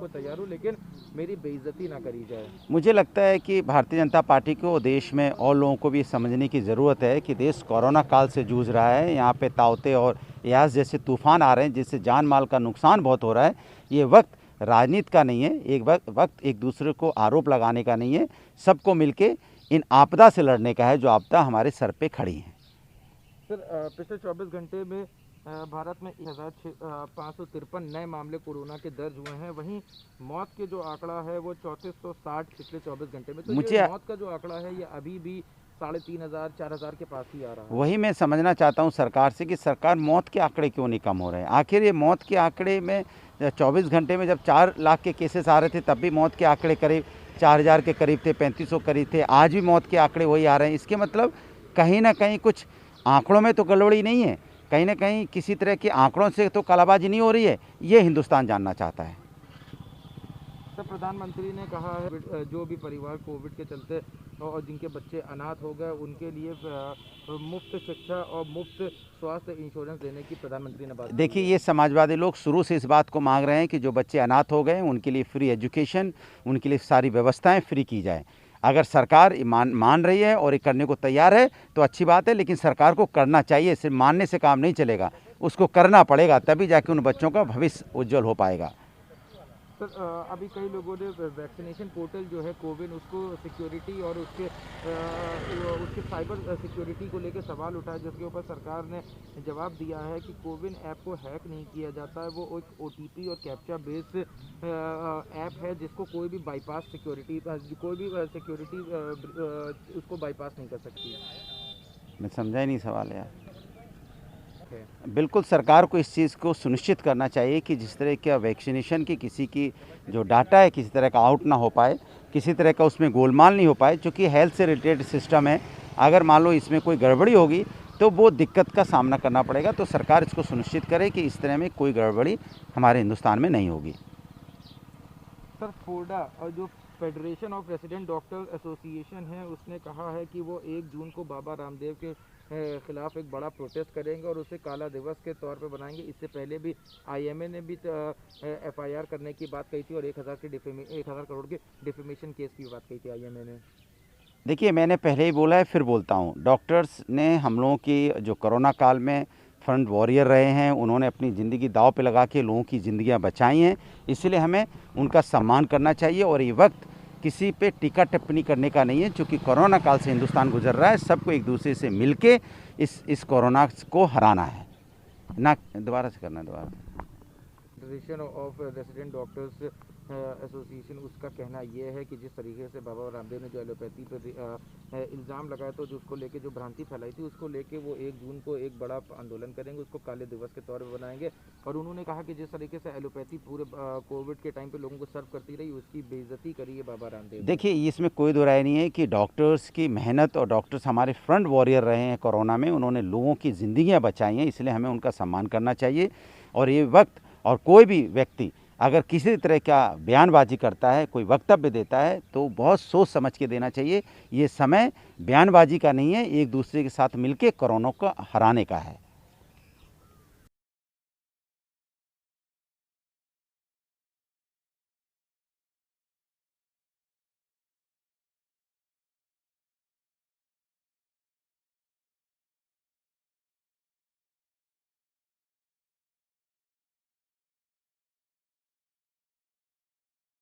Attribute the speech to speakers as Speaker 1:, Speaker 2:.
Speaker 1: को तैयार हूँ, लेकिन मेरी बेइज्जती ना करी जाए।
Speaker 2: मुझे लगता है कि भारतीय जनता पार्टी को देश में और लोगों को भी समझने की ज़रूरत है कि देश कोरोना काल से जूझ रहा है। यहाँ पे ताउते और यास जैसे तूफान आ रहे हैं जिससे जान माल का नुकसान बहुत हो रहा है। ये वक्त राजनीति का नहीं है, एक वक्त एक दूसरे को आरोप लगाने का नहीं है, सबको मिलके इन आपदा से लड़ने का है जो आपदा हमारे सर पे खड़ी है।
Speaker 1: सर, पिछले 24 घंटे में भारत में 1553 नए मामले कोरोना के दर्ज हुए हैं। वहीं मौत के जो आंकड़ा है वो 3460 पिछले 24 घंटे में। तो ये मौत का जो आंकड़ा है ये अभी भी 3500 4000 के पास ही आ रहा है।
Speaker 2: वही मैं समझना चाहता हूँ सरकार से कि सरकार मौत के आंकड़े क्यों नहीं कम हो रहे हैं। आखिर ये मौत के आंकड़े में 24 घंटे में जब 4 लाख के केसेस आ रहे थे तब भी मौत के आंकड़े करीब 4000 के करीब थे, 3500 करीब थे। आज भी मौत के आंकड़े वही आ रहे हैं। इसके मतलब कहीं ना कहीं कुछ आंकड़ों में तो गड़बड़ी नहीं है, कहीं ना कहीं किसी तरह के आंकड़ों से तो कालाबाजी नहीं हो रही है। ये हिंदुस्तान जानना चाहता है।
Speaker 1: सर, प्रधानमंत्री ने कहा है जो भी परिवार कोविड के चलते और जिनके बच्चे अनाथ हो गए उनके लिए मुफ्त शिक्षा और मुफ्त स्वास्थ्य इंश्योरेंस देने की प्रधानमंत्री ने बात की।
Speaker 2: देखिए, ये समाजवादी लोग शुरू से इस बात को मांग रहे हैं कि जो बच्चे अनाथ हो गए उनके लिए फ्री एजुकेशन, उनके लिए सारी व्यवस्थाएं फ्री की जाए। अगर सरकार मान रही है और ये करने को तैयार है तो अच्छी बात है, लेकिन सरकार को करना चाहिए। सिर्फ मानने से काम नहीं चलेगा, उसको करना पड़ेगा, तभी जाके उन बच्चों का भविष्य उज्जवल हो पाएगा।
Speaker 1: सर, अभी कई लोगों ने वैक्सीनेशन पोर्टल जो है कोविन उसको सिक्योरिटी और उसके साइबर सिक्योरिटी को लेकर सवाल उठाए, जिसके ऊपर सरकार ने जवाब दिया है कि कोविन ऐप को हैक नहीं किया जाता है। वो एक OTP और कैप्चा बेस्ड ऐप है जिसको कोई भी सिक्योरिटी उसको बाईपास नहीं कर सकती।
Speaker 2: मैं समझा ही नहीं सवाल यार। बिल्कुल सरकार को इस चीज़ को सुनिश्चित करना चाहिए कि जिस तरह का वैक्सीनेशन की किसी की जो डाटा है किसी तरह का आउट ना हो पाए, किसी तरह का उसमें गोलमाल नहीं हो पाए, क्योंकि हेल्थ से रिलेटेड सिस्टम है। अगर मान लो इसमें कोई गड़बड़ी होगी तो वो दिक्कत का सामना करना पड़ेगा। तो सरकार इसको सुनिश्चित करे कि इस तरह में कोई गड़बड़ी हमारे हिंदुस्तान में नहीं होगी।
Speaker 1: सर, फोडा और जो federation of resident doctor association है उसने कहा है कि वो 1 जून को बाबा रामदेव के खिलाफ एक बड़ा प्रोटेस्ट करेंगे और उसे काला दिवस के तौर पे बनाएंगे। इससे पहले भी IMA ने भी FIR करने की बात कही थी और 1000 करोड़ के डिफेमेशन केस की बात कही थी IMA ने।
Speaker 2: देखिए, मैंने पहले ही बोला है, फिर बोलता हूँ, डॉक्टर्स ने हम लोगों की जो कोरोना काल में फ्रंट वॉरियर रहे हैं, उन्होंने अपनी ज़िंदगी दांव पे लगा के लोगों की ज़िंदगियां बचाई हैं। इसलिए हमें उनका सम्मान करना चाहिए और ये वक्त किसी पे टीका टिप्पणी करने का नहीं है। चूँकि कोरोना काल से हिंदुस्तान गुजर रहा है, सबको एक दूसरे से मिलके इस कोरोना को हराना है। ना दोबारा से करना है दोबारा।
Speaker 1: Federation of resident doctors association उसका कहना यह है कि जिस तरीके से बाबा रामदेव ने जो एलोपैथी पर इल्ज़ाम लगाया तो जो उसको लेके जो भ्रांति फैलाई थी उसको लेके वो 1 जून को एक बड़ा आंदोलन करेंगे, उसको काले दिवस के तौर पर बनाएंगे। और उन्होंने कहा कि जिस तरीके से एलोपैथी पूरे कोविड के टाइम पे लोगों को सर्व करती रही उसकी बेइज्जती करी है बाबा रामदेव।
Speaker 2: देखिए, इसमें कोई दो राय नहीं है कि डॉक्टर्स की मेहनत और डॉक्टर्स हमारे फ्रंट वॉरियर रहे हैं कोरोना में, उन्होंने लोगों की ज़िंदगियाँ बचाई हैं, इसलिए हमें उनका सम्मान करना चाहिए। और ये वक्त और कोई भी व्यक्ति अगर किसी तरह का बयानबाजी करता है, कोई वक्तव्य देता है तो बहुत सोच समझ के देना चाहिए। ये समय बयानबाजी का नहीं है, एक दूसरे के साथ मिलके कोरोना को हराने का है।